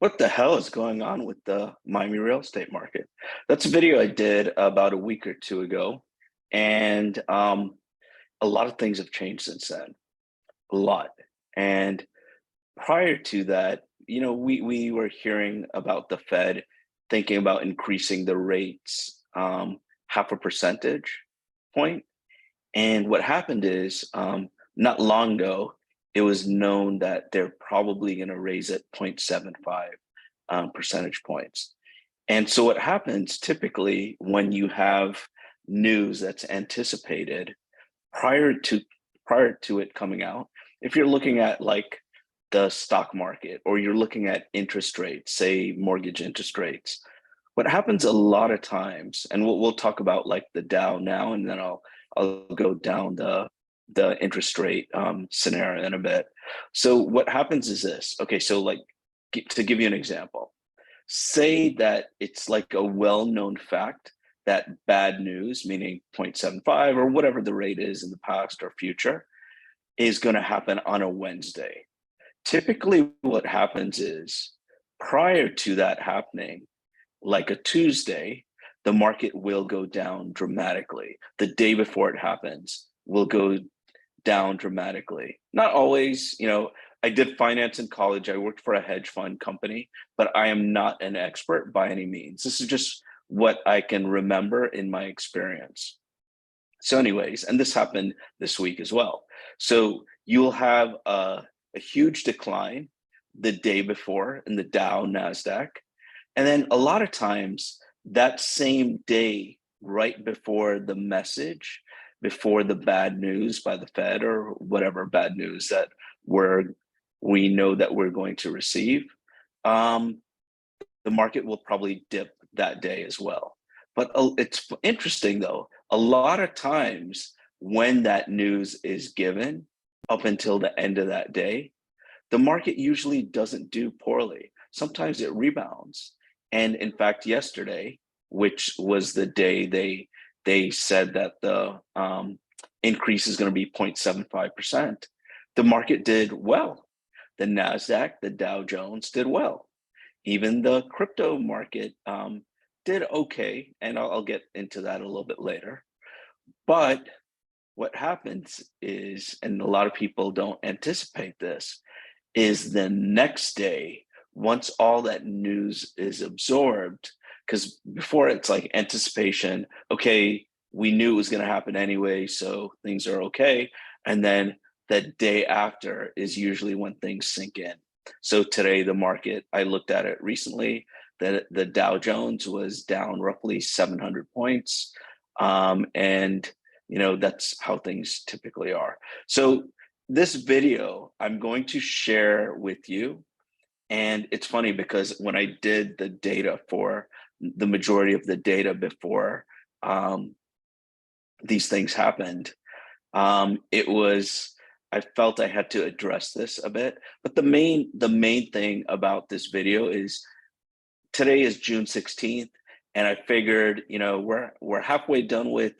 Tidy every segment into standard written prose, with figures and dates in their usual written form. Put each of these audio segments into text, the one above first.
What the hell is going on with the Miami real estate market? That's a video I did about a week or two ago, and a lot of things have changed since then. A lot. And prior to that, we were hearing about the Fed thinking about increasing the rates half a percentage point. And what happened is, not long ago, it was known that they're probably going to raise it 0.75 percentage points. And so what happens typically when you have news that's anticipated prior to prior to it coming out, if you're looking at like the stock market or you're looking at interest rates, say mortgage interest rates, what happens a lot of times, and we'll talk about like the Dow now, and then I'll go down the interest rate scenario in a bit. So what happens is this. Okay, so like to give you an example, say that it's like a well-known fact that bad news, meaning 0.75 or whatever the rate is in the past or future, is going to happen on a Wednesday. Typically, what happens is prior to that happening, like a Tuesday, the market will go down dramatically. The day before it happens will go down dramatically. Not always, I did finance in college. I worked for a hedge fund company, but I am not an expert by any means. This is just what I can remember in my experience. So, anyways, and this happened this week as well. So you'll have a huge decline the day before in the Dow, NASDAQ. And then a lot of times that same day, right before the message, before the bad news by the Fed or whatever bad news that we know that we're going to receive, the market will probably dip that day as well. But it's interesting though, a lot of times when that news is given up until the end of that day, the market usually doesn't do poorly. Sometimes it rebounds. And in fact, yesterday, which was the day they said that the increase is going to be 0.75%, the market did well. The NASDAQ, the Dow Jones did well. Even the crypto market did okay, and I'll get into that a little bit later. But what happens is, and a lot of people don't anticipate this, is the next day, once all that news is absorbed, because before it's like anticipation, okay, we knew it was going to happen anyway, so things are okay. And then the day after is usually when things sink in. So today, the market, I looked at it recently, that the Dow Jones was down roughly 700 points. And, that's how things typically are. So this video I'm going to share with you. And it's funny because when I did the data for the majority of the data before these things happened, I felt I had to address this a bit. But the main thing about this video is today is June 16th, and I figured, we're halfway done with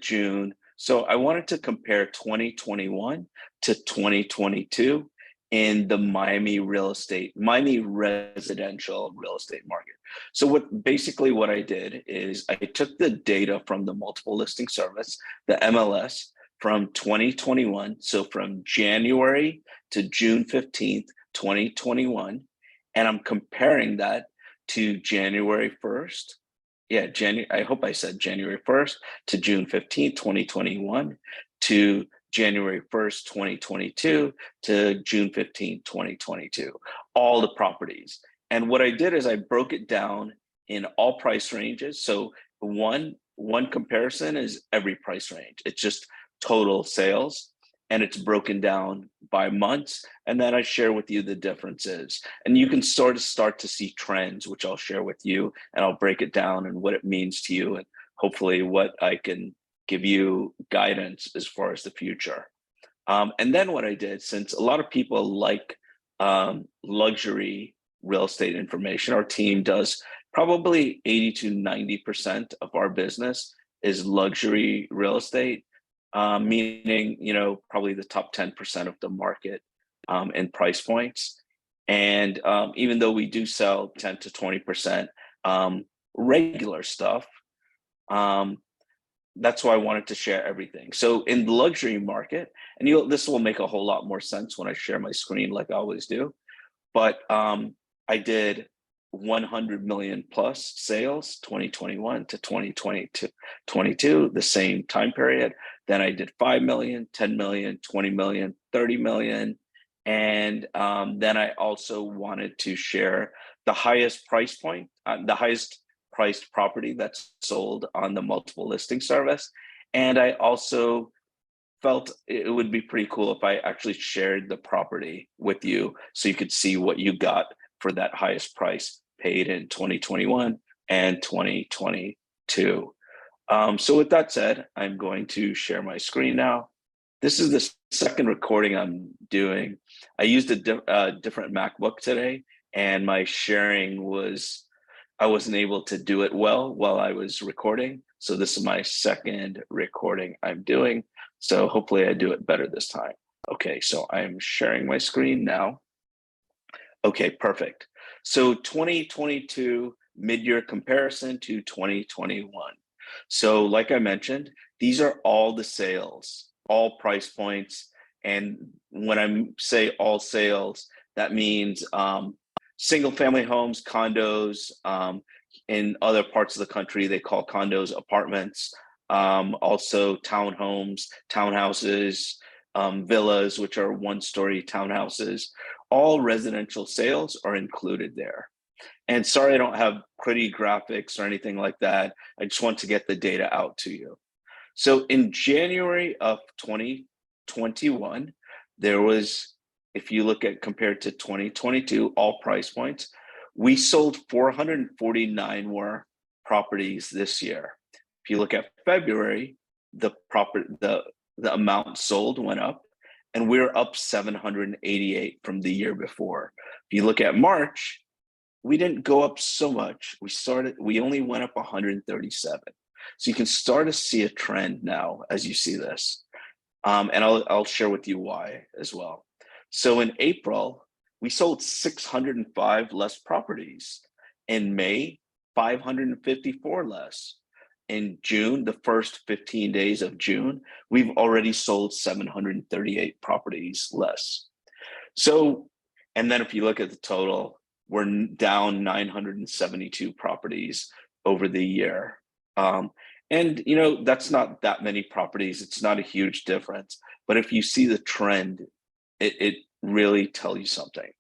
June. So I wanted to compare 2021 to 2022 in the Miami residential real estate market. So what I did is I took the data from the multiple listing service, the MLS, from 2021, so from January to June 15th, 2021, and I'm comparing that to January 1st. Yeah, I hope I said January 1st to June 15th, 2021, to January 1st, 2022 to June 15th, 2022, all the properties. And what I did is I broke it down in all price ranges. So one comparison is every price range. It's just total sales, and it's broken down by months. And then I share with you the differences. And you can start to see trends, which I'll share with you, and I'll break it down and what it means to you, and hopefully what I can give you guidance as far as the future. And then what I did, since a lot of people like luxury real estate information, our team does probably 80 to 90% of our business is luxury real estate. Meaning, probably the top 10% of the market in price points. And even though we do sell 10 to 20% regular stuff, um, that's why I wanted to share everything. So in the luxury market, and this will make a whole lot more sense when I share my screen like I always do, but I did 100 million plus sales 2021 to 2022, the same time period. Then I did 5 million, 10 million, 20 million, 30 million. And then I also wanted to share the highest price point, the highest priced property that's sold on the multiple listing service. And I also felt it would be pretty cool if I actually shared the property with you so you could see what you got for that highest price paid in 2021 and 2022. So with that said, I'm going to share my screen now. This is the second recording I'm doing. I used a different MacBook today, and my sharing was, I wasn't able to do it well while I was recording. So this is my second recording I'm doing. So hopefully I do it better this time. Okay, so I'm sharing my screen now. Okay, perfect. So 2022 mid-year comparison to 2021. So like I mentioned, these are all the sales, all price points. And when I say all sales, that means single family homes, condos, in other parts of the country, they call condos apartments, also townhomes, townhouses, villas, which are one-story townhouses. All residential sales are included there. And sorry, I don't have pretty graphics or anything like that. I just want to get the data out to you. So in January of 2021, there was, if you look at compared to 2022, all price points, we sold 449 more properties this year. If you look at February, the amount sold went up, and we're up 788 from the year before. If you look at March, we didn't go up so much. We only went up 137. So you can start to see a trend now as you see this. And I'll share with you why as well. So in April, we sold 605 less properties. In May, 554 less. In June, the first 15 days of June, we've already sold 738 properties less. So, and then if you look at the total, we're down 972 properties over the year. And you know, that's not that many properties. It's not a huge difference. But if you see the trend, it really tells you something.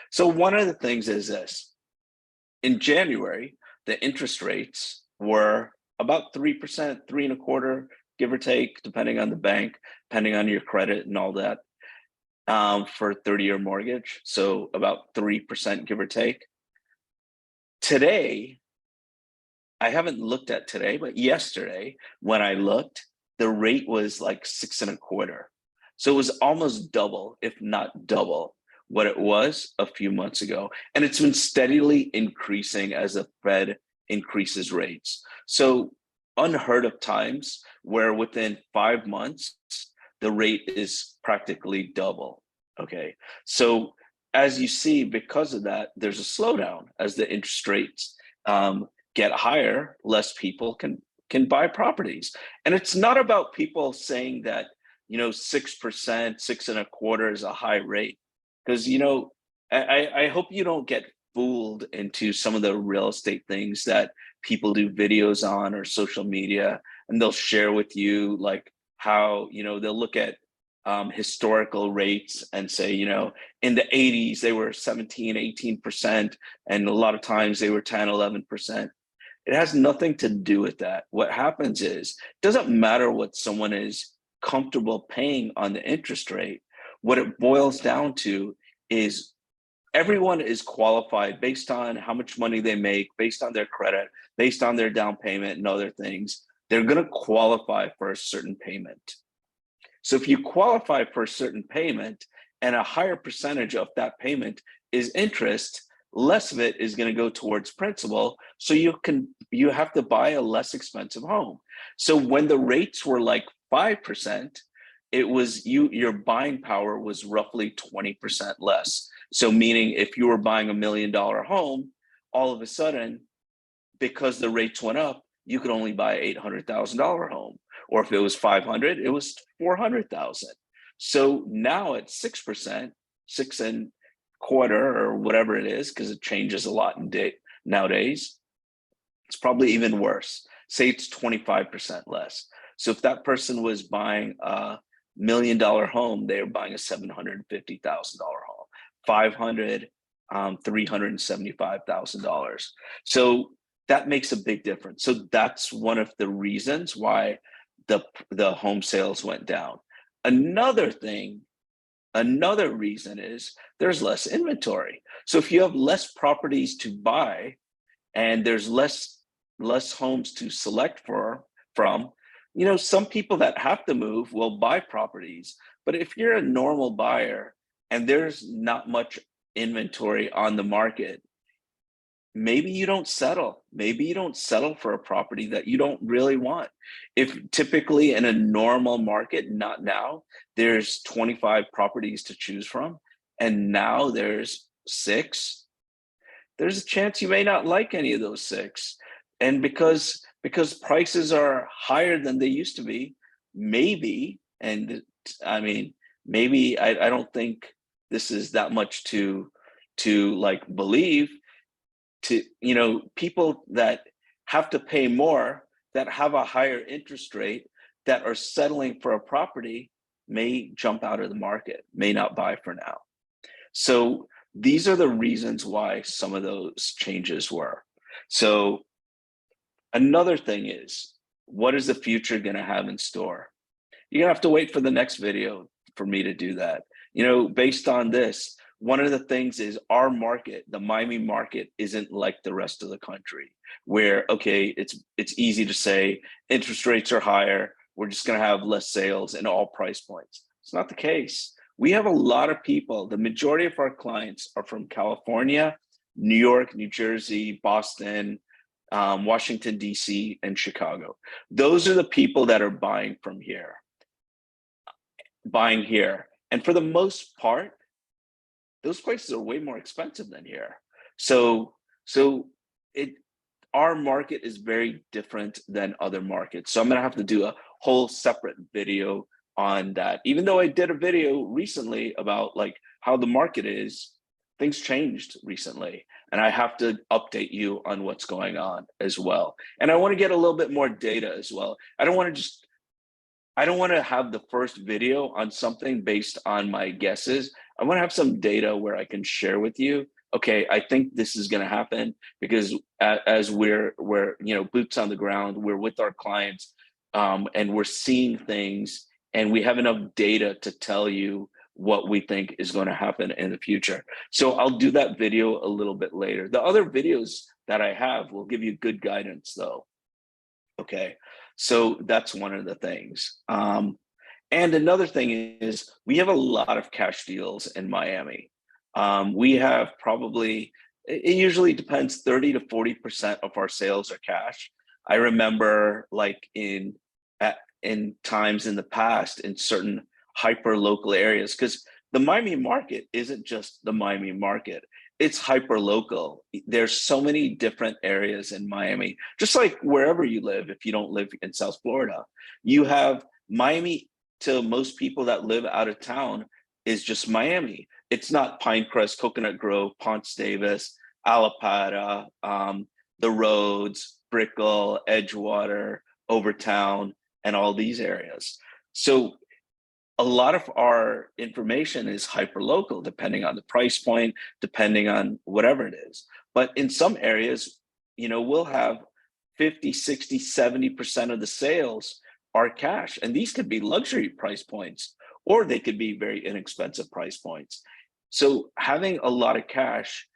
So one of the things is this. In January, the interest rates were about 3%, 3.25%, give or take, depending on the bank, depending on your credit and all that, for a 30-year mortgage. So about 3%, give or take. Today, I haven't looked at today, but yesterday when I looked, the rate was like 6.25%. So it was almost double, if not double, what it was a few months ago. And it's been steadily increasing as the Fed increases rates. So unheard of times where within 5 months, the rate is practically double. Okay. So as you see, because of that, there's a slowdown as the interest rates get higher, less people can buy properties. And it's not about people saying that, you know, 6%, 6.25% is a high rate. Because, you know, I hope you don't get fooled into some of the real estate things that people do videos on or social media, and they'll share with you like how, you know, they'll look at historical rates and say, you know, in the 80s, they were 17, 18%, and a lot of times they were 10, 11%. It has nothing to do with that. What happens is, it doesn't matter what someone is comfortable paying on the interest rate. What it boils down to is everyone is qualified based on how much money they make, based on their credit, based on their down payment and other things. They're going to qualify for a certain payment. So if you qualify for a certain payment and a higher percentage of that payment is interest, less of it is going to go towards principal. So you have to buy a less expensive home. So when the rates were like 5%, it was your buying power was roughly 20% less. So meaning if you were buying $1 million home, all of a sudden, because the rates went up, you could only buy an $800,000 home. Or if it was 500, it was 400,000. So now at 6%, 6.25 or whatever it is, because it changes a lot nowadays, it's probably even worse. Say it's 25% less. So if that person was buying a $1 million home, they were buying a $750,000 home. 500, $375,000. So that makes a big difference. So that's one of the reasons why the home sales went down. Another reason is there's less inventory. So if you have less properties to buy and there's less homes to select from, some people that have to move will buy properties. But if you're a normal buyer and there's not much inventory on the market, maybe you don't settle. Maybe you don't settle for a property that you don't really want. If typically in a normal market, not now, there's 25 properties to choose from, and now there's 6, there's a chance you may not like any of those 6. And because prices are higher than they used to be, maybe, and I mean, maybe I don't think this is that much to like believe, to people that have to pay more, that have a higher interest rate, that are settling for a property, may jump out of the market, may not buy for now. So these are the reasons why some of those changes were. So another thing is, what is the future going to have in store? You're going to have to wait for the next video for me to do that. Based on this, one of the things is our market, the Miami market, isn't like the rest of the country, where, okay, it's easy to say interest rates are higher, we're just going to have less sales in all price points. It's not the case. We have a lot of people. The majority of our clients are from California, New York, New Jersey, Boston, Washington, D.C., and Chicago. Those are the people that are buying here. And for the most part, those places are way more expensive than here. So our market is very different than other markets. So I'm going to have to do a whole separate video on that. Even though I did a video recently about like how the market is, things changed recently, and I have to update you on what's going on as well. And I want to get a little bit more data as well. I don't want to have the first video on something based on my guesses. I want to have some data where I can share with you, okay, I think this is going to happen, because as we're boots on the ground, we're with our clients, and we're seeing things, and we have enough data to tell you what we think is going to happen in the future. So I'll do that video a little bit later. The other videos that I have will give you good guidance though. Okay, so that's one of the things. And another thing is, we have a lot of cash deals in Miami. We have probably, it usually depends, 30 to 40% of our sales are cash. I remember like in times in the past, in certain hyper local areas, because the Miami market isn't just the Miami market, it's hyper local. There's so many different areas in Miami, just like wherever you live. If you don't live in South Florida, you have Miami. To most people that live out of town, is just Miami. It's not Pinecrest, Coconut Grove, Ponce Davis, Allapattah, the Roads, Brickell, Edgewater, Overtown, and all these areas. So a lot of our information is hyper-local, depending on the price point, depending on whatever it is. But in some areas, we'll have 50, 60, 70% of the sales are cash. And these could be luxury price points, or they could be very inexpensive price points. So having a lot of cash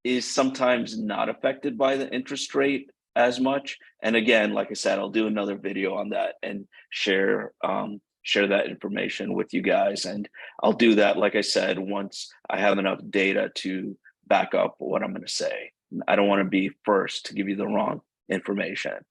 is sometimes not affected by the interest rate as much. And again, like I said, I'll do another video on that and share that information with you guys. And I'll do that, like I said, once I have enough data to back up what I'm going to say. I don't want to be first to give you the wrong information.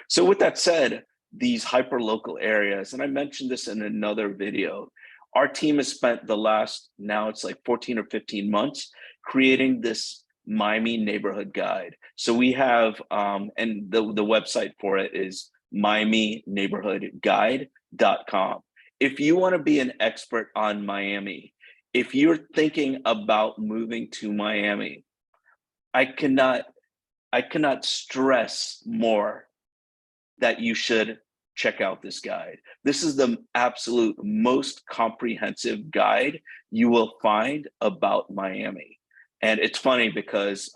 So with that said, these hyper local areas, and I mentioned this in another video, our team has spent the last, now it's like 14 or 15 months creating this Miami neighborhood guide. So we have, and the website for it is miamineighborhoodguide.com. If you want to be an expert on Miami, if you're thinking about moving to Miami, I cannot stress more that you should check out this guide. This is the absolute most comprehensive guide you will find about Miami. And it's funny because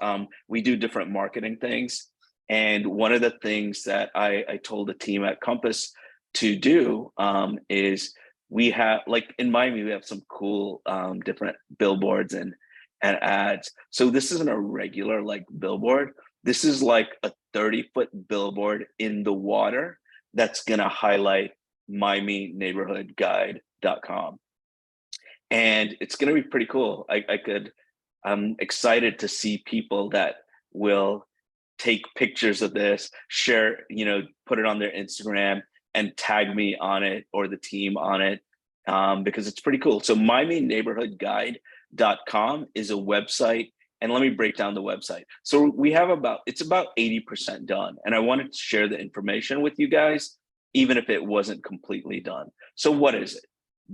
we do different marketing things. And one of the things that I told the team at Compass to do is we have, like in Miami, we have some cool different billboards and ads. So this isn't a regular like billboard. This is like a 30-foot billboard in the water that's gonna highlight miamineighborhoodguide.com. And it's gonna be pretty cool. I'm excited to see people that will take pictures of this, share, put it on their Instagram and tag me on it or the team on it, because it's pretty cool. So miamineighborhoodguide.com is a website. And let me break down the website. So we have it's about 80% done. And I wanted to share the information with you guys, even if it wasn't completely done. So what is it?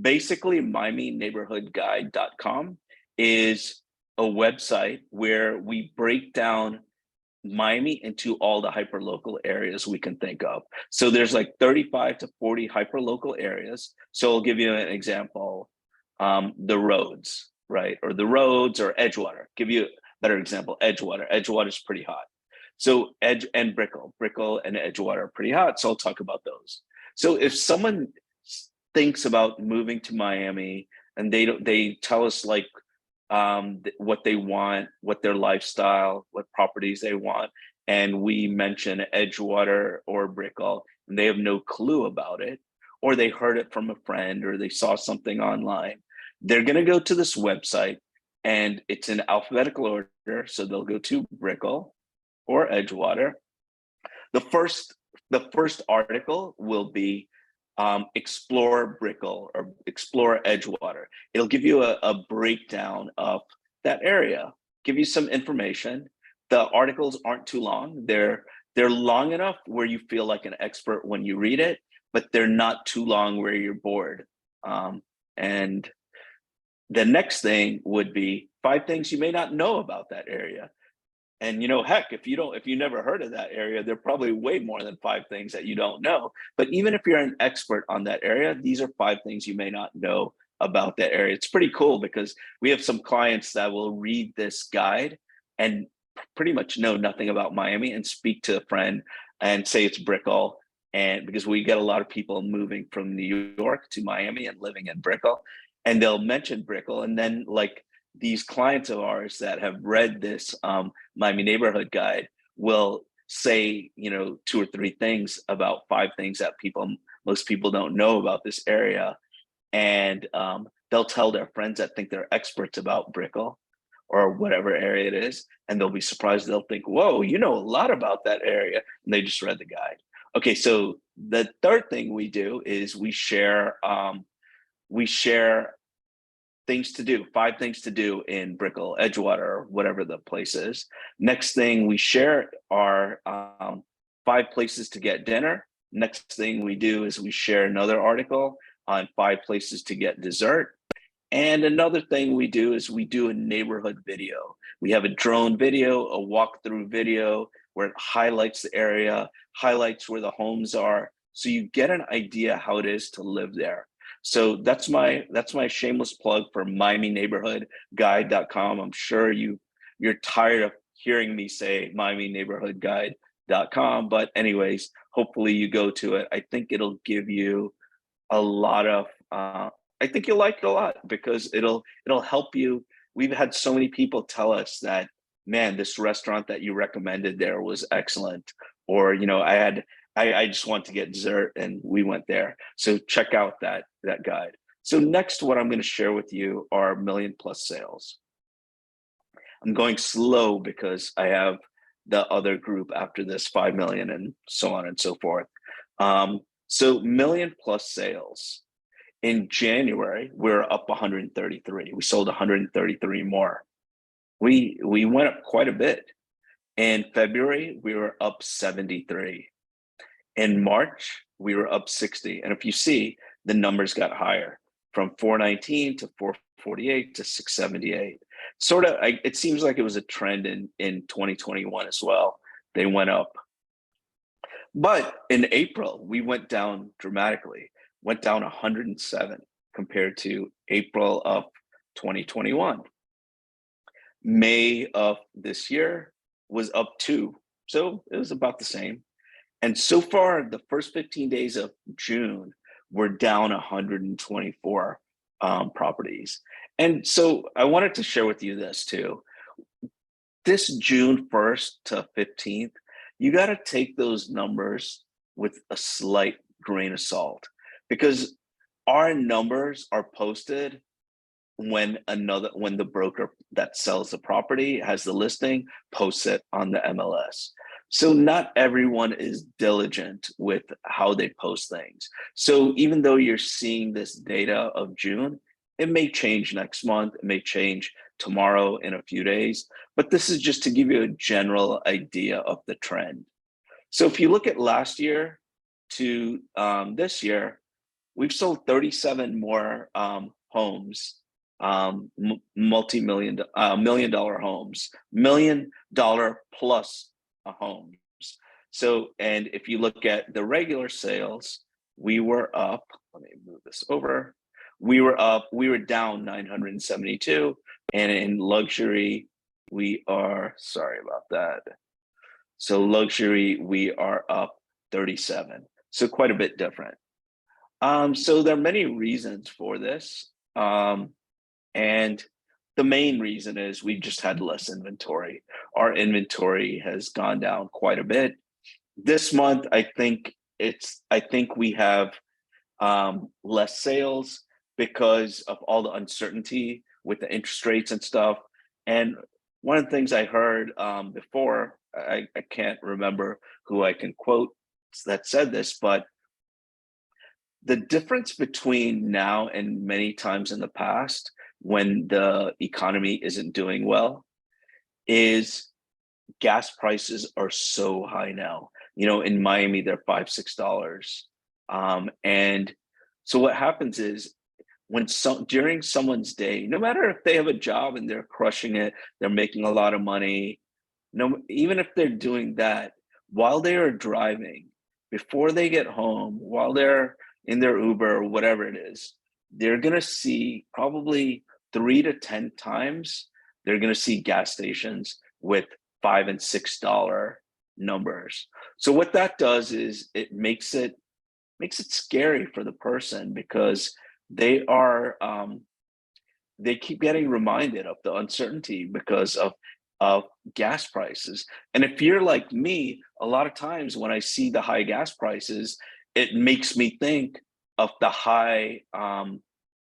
Basically, miamineighborhoodguide.com is a website where we break down Miami into all the hyperlocal areas we can think of. So there's like 35 to 40 hyperlocal areas. So I'll give you an example. The roads, right? Or the roads or Edgewater. Give you a better example, Edgewater. Edgewater is pretty hot. So Edge and Brickell and Edgewater are pretty hot. So I'll talk about those. So if someone thinks about moving to Miami and they tell us like what they want, what their lifestyle, what properties they want, and we mention Edgewater or Brickell, and they have no clue about it, or they heard it from a friend or they saw something online, they're going to go to this website and it's in alphabetical order. So they'll go to Brickell or Edgewater. The first article will be explore Brickell or explore Edgewater. It'll give you a breakdown of that area, give you some information. The articles aren't too long. They're long enough where you feel like an expert when you read it, but they're not too long where you're bored. And the next thing would be 5 things you may not know about that area. And heck, if you never heard of that area, there are probably way more than 5 things that you don't know. But even if you're an expert on that area, these are 5 things you may not know about that area. It's pretty cool because we have some clients that will read this guide and pretty much know nothing about Miami and speak to a friend and say it's Brickell. And because we get a lot of people moving from New York to Miami and living in Brickell, and they'll mention Brickell, and then like these clients of ours that have read this Miami neighborhood guide will say, 2 or 3 things about 5 things that most people don't know about this area. And they'll tell their friends that think they're experts about Brickell or whatever area it is. And they'll be surprised. They'll think, whoa, you know a lot about that area. And they just read the guide. Okay, so the third thing we do is we share things to do, 5 things to do in Brickell, Edgewater, or whatever the place is. Next thing we share are 5 places to get dinner. Next thing we do is we share another article on 5 places to get dessert. And another thing we do is we do a neighborhood video. We have a drone video, a walkthrough video where it highlights the area, highlights where the homes are. So you get an idea how it is to live there. So that's my shameless plug for miamineighborhoodguide.com. I'm sure you're tired of hearing me say miamineighborhoodguide.com, but anyways, hopefully you go to it. I think it'll give you a lot of I think you'll like it a lot because it'll help you. We've had so many people tell us that, man, this restaurant that you recommended there was excellent, or I just want to get dessert and we went there. So check out that guide. So next, what I'm going to share with you are $1 million+ sales. I'm going slow because I have the other group after this, 5 million and so on and so forth. So $1 million+ sales. In January, we're up 133. We sold 133 more. We went up quite a bit. In February, we were up 73. In March, we were up 60. And if you see, the numbers got higher from 419 to 448 to 678. Sort of, it seems like it was a trend in 2021 as well. They went up. But in April, we went down dramatically, went down 107 compared to April of 2021. May of this year was up 2. So it was about the same. And so far, the first 15 days of June, we're down 124 properties. And so I wanted to share with you this too. This June 1st to 15th, you got to take those numbers with a slight grain of salt, because our numbers are posted when the broker that sells the property has the listing, posts it on the MLS. So not everyone is diligent with how they post things. So even though you're seeing this data of June, it may change next month, it may change tomorrow, in a few days, but this is just to give you a general idea of the trend. So if you look at last year to this year, we've sold 37 more homes, multi-million, $1 million homes, $1 million plus homes. So, and if you look at the regular sales, we were up, let me move this over. We were down 972. And in luxury, we are, sorry about that. So luxury, we are up 37. So quite a bit different. So there are many reasons for this. And the main reason is we just had less inventory. Our inventory has gone down quite a bit. This month, I think we have less sales because of all the uncertainty with the interest rates and stuff. And one of the things I heard before, I can't remember who I can quote that said this, but the difference between now and many times in the past when the economy isn't doing well is gas prices are so high now. You know, in Miami, they're $5-6. And so what happens is during someone's day, no matter if they have a job and they're crushing it, they're making a lot of money, even if they're doing that, while they are driving, before they get home, while they're in their Uber or whatever it is, they're going to see probably 3 to 10 times, they're going to see gas stations with $5 and $6 numbers. So what that does is it makes it scary for the person, because they keep getting reminded of the uncertainty because of gas prices. And if you're like me, a lot of times when I see the high gas prices, it makes me think of the high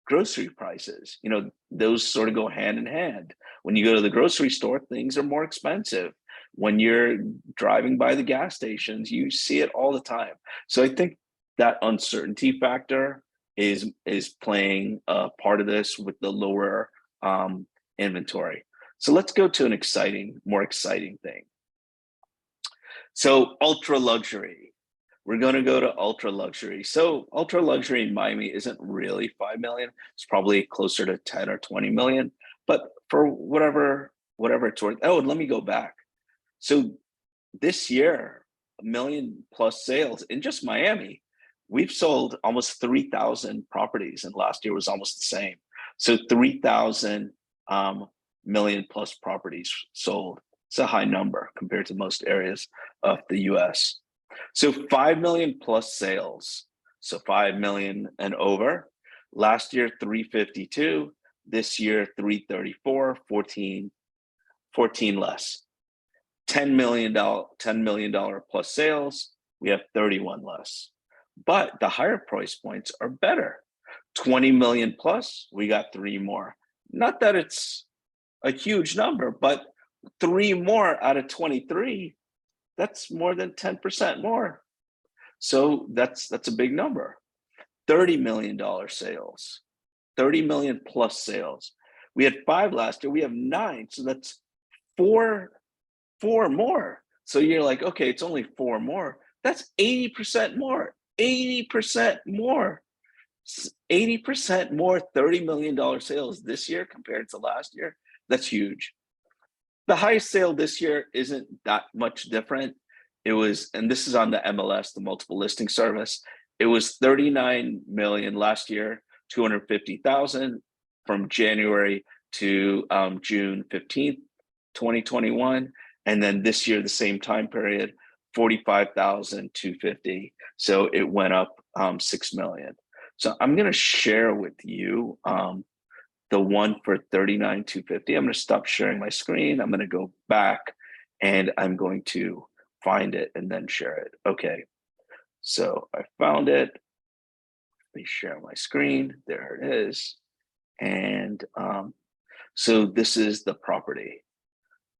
grocery prices. You know, those sort of go hand in hand. When you go to the grocery store, things are more expensive. When you're driving by the gas stations, you see it all the time. So I think that uncertainty factor is playing a part of this with the lower inventory. So let's go to an more exciting thing. So ultra luxury. We're going to go to ultra luxury. So ultra luxury in Miami isn't really 5 million. It's probably closer to 10 or 20 million. But for whatever it's worth. Oh, and let me go back. So this year, 1 million plus sales in just Miami. We've sold almost 3,000 properties, and last year was almost the same. So 3,000 million plus properties sold. It's a high number compared to most areas of the US. So 5 million plus sales. So 5 million and over. Last year, 352. This year, 334, 14 less. $10 million plus sales. We have 31 less. But the higher price points are better. 20 million plus, we got 3 more. Not that it's a huge number, but 3 more out of 23, that's more than 10% more. So that's a big number. $30 million sales, 30 million plus sales. We had 5 last year. We have 9. So that's four more. So you're like, okay, it's only 4 more. That's 80% more. 80% more. 80% more $30 million sales this year compared to last year. That's huge. The highest sale this year isn't that much different. It was, and this is on the MLS, the multiple listing service. It was 39 million last year, 250,000 from January to June 15th, 2021. And then this year, the same time period, 45,250. So it went up 6 million. So I'm going to share with you the one for 39,250. I'm going to stop sharing my screen. I'm going to go back and I'm going to find it and then share it. Okay. So I found it. Let me share my screen. There it is. And so this is the property.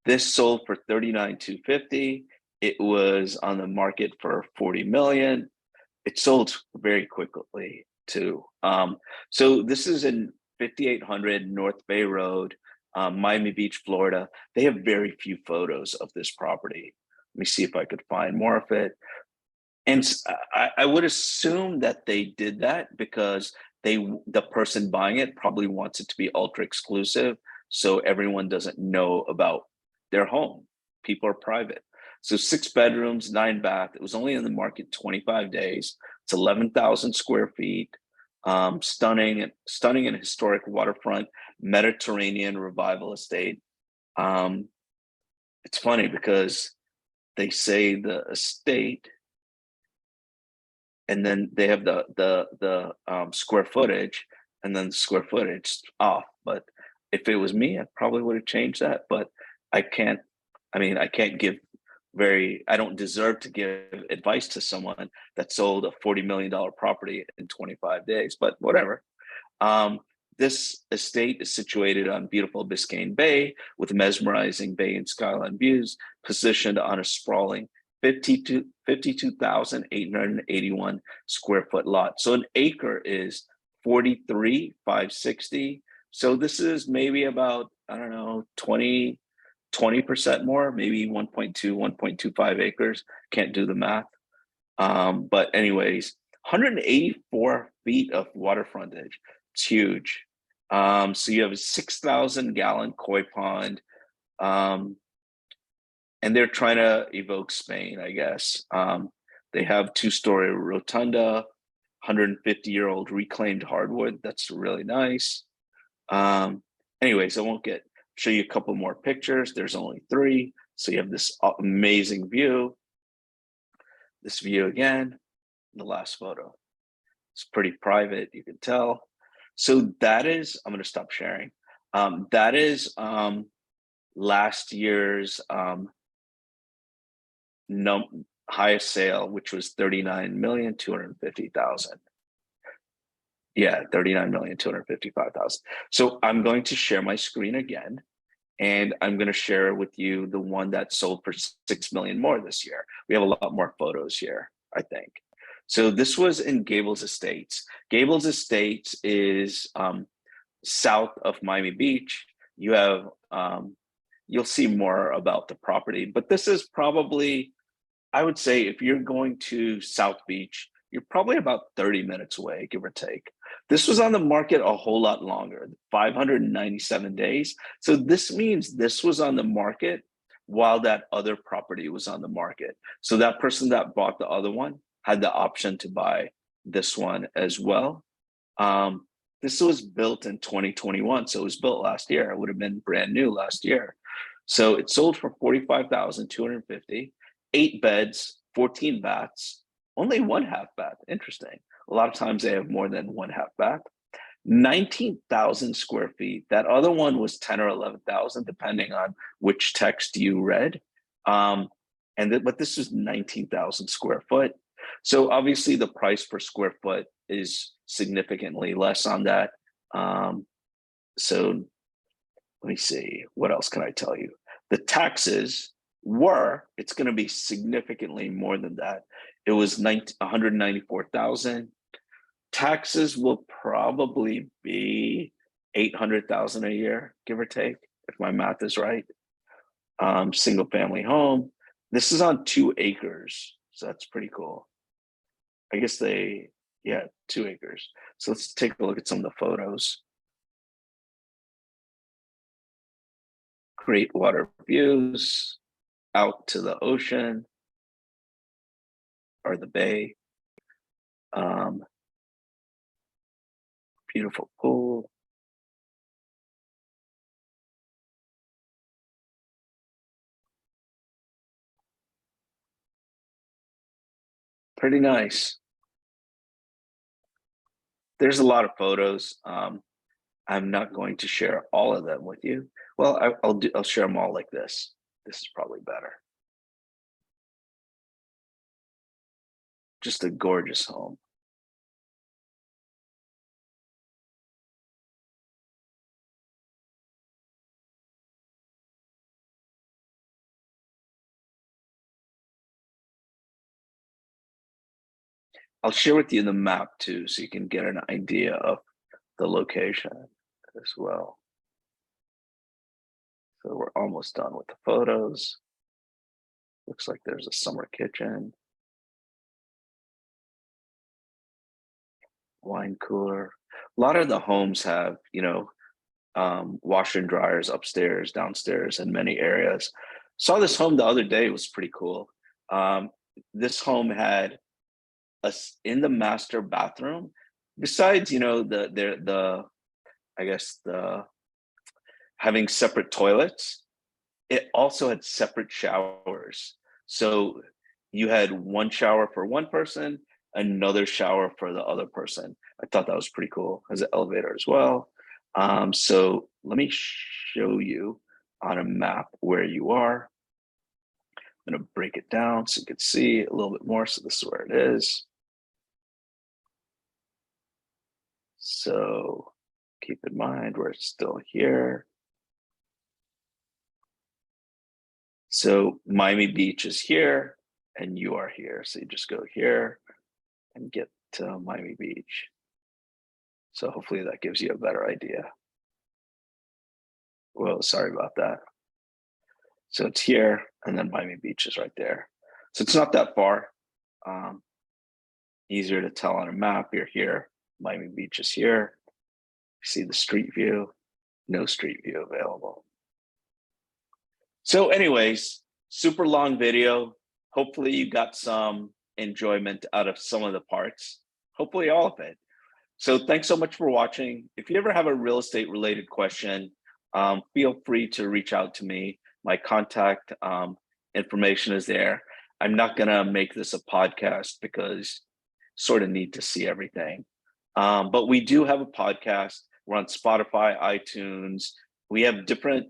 This sold for 39,250. It was on the market for 40 million. It sold very quickly too. So this is in 5800 North Bay Road, Miami Beach, Florida. They have very few photos of this property. Let me see if I could find more of it. And I would assume that they did that because the person buying it probably wants it to be ultra exclusive, so everyone doesn't know about their home. People are private. So 6 bedrooms, 9 bath. It was only in the market 25 days. It's 11,000 square feet. Stunning and historic waterfront Mediterranean revival estate. It's funny because they say the estate, and then they have the square footage, and then the square footage off. But if it was me, I probably would have changed that. But I can't. I mean, I can't give I don't deserve to give advice to someone that sold a $40 million property in 25 days, but whatever. This estate is situated on beautiful Biscayne Bay with mesmerizing bay and skyline views, positioned on a sprawling 52,881 square foot lot. So an acre is 43,560. So this is maybe about, I don't know, 20% more, maybe 1.25 acres. Can't do the math. But anyways, 184 feet of water frontage. It's huge. So you have a 6,000 gallon koi pond. And they're trying to evoke Spain, I guess. They have 2-story rotunda, 150-year-old reclaimed hardwood. That's really nice. Anyways, I won't show you a couple more pictures. There's only 3. So you have this amazing view. This view again, the last photo. It's pretty private, you can tell. So that is, I'm going to stop sharing. That is last year's highest sale, which was 39,250,000. Yeah, 39,255,000. So I'm going to share my screen again, and I'm going to share with you the one that sold for 6 million more this year. We have a lot more photos here, I think. So this was in Gables Estates. Gables Estates is south of Miami Beach. You have, you'll see more about the property, but this is probably, I would say if you're going to South Beach, you're probably about 30 minutes away, give or take. This was on the market a whole lot longer, 597 days. So this means this was on the market while that other property was on the market. So that person that bought the other one had the option to buy this one as well. This was built in 2021. So it was built last year. It would have been brand new last year. So it sold for 45,250, 8 beds, 14 baths, only 1 half bath. Interesting. A lot of times they have more than 1 half bath. 19,000 square feet. That other one was 10 or 11,000, depending on which text you read. But this is 19,000 square foot. So obviously the price per square foot is significantly less on that. So let me see, what else can I tell you? The taxes it's going to be significantly more than that. It was 194,000. Taxes will probably be 800,000 a year, give or take, if my math is right. Single family home. This is on 2 acres, so that's pretty cool. I guess yeah, 2 acres. So let's take a look at some of the photos. Great water views out to the ocean or the bay. Beautiful pool. Pretty nice. There's a lot of photos. I'm not going to share all of them with you. Well, I'll share them all like this. This is probably better. Just a gorgeous home. I'll share with you the map too, so you can get an idea of the location as well. So we're almost done with the photos. Looks like there's a summer kitchen, wine cooler. A lot of the homes have, washer and dryers upstairs, downstairs, in many areas. Saw this home the other day, it was pretty cool. This home had in the master bathroom, besides, I guess the having separate toilets, it also had separate showers. So you had one shower for one person, another shower for the other person. I thought that was pretty cool. Has an elevator as well. So let me show you on a map where you are. I'm gonna break it down so you can see a little bit more. So this is where it is. So keep in mind we're still here. So Miami Beach is here and you are here. So you just go here and get to Miami Beach. So hopefully that gives you a better idea. Well, sorry about that. So it's here and then Miami Beach is right there. So it's not that far. Easier to tell on a map. You're here. Miami Beach is here. You see the street view. No street view available. So anyways, super long video. Hopefully you got some enjoyment out of some of the parts. Hopefully all of it. So thanks so much for watching. If you ever have a real estate related question, feel free to reach out to me. My contact information is there. I'm not gonna make this a podcast because sort of need to see everything. But we do have a podcast. We're on Spotify, iTunes. We have different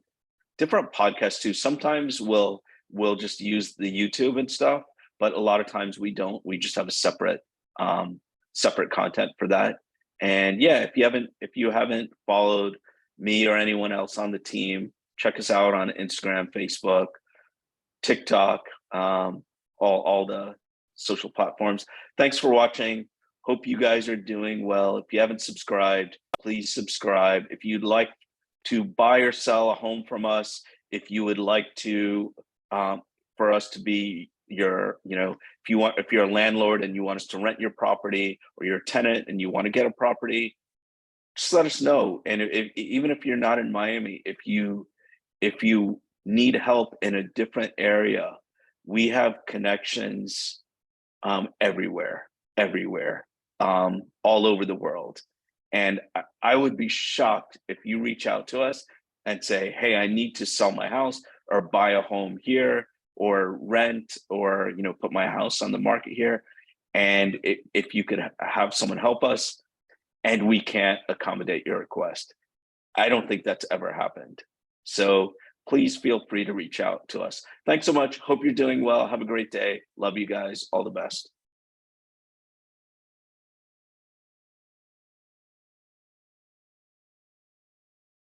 podcasts too. Sometimes we'll just use the YouTube and stuff, but a lot of times we don't. We just have a separate content for that. And yeah, if you haven't followed me or anyone else on the team, check us out on Instagram, Facebook, TikTok, all the social platforms. Thanks for watching. Hope you guys are doing well. If you haven't subscribed, please subscribe. If you'd like to buy or sell a home from us, if you would like to for us to be your, if you're a landlord and you want us to rent your property, or you're a tenant and you want to get a property, just let us know. And even if you're not in Miami, if you need help in a different area, we have connections everywhere, all over the world. And I would be shocked if you reach out to us and say, hey, I need to sell my house or buy a home here or rent or, put my house on the market here. And if you could have someone help us and we can't accommodate your request. I don't think that's ever happened. So please feel free to reach out to us. Thanks so much. Hope you're doing well. Have a great day. Love you guys. All the best.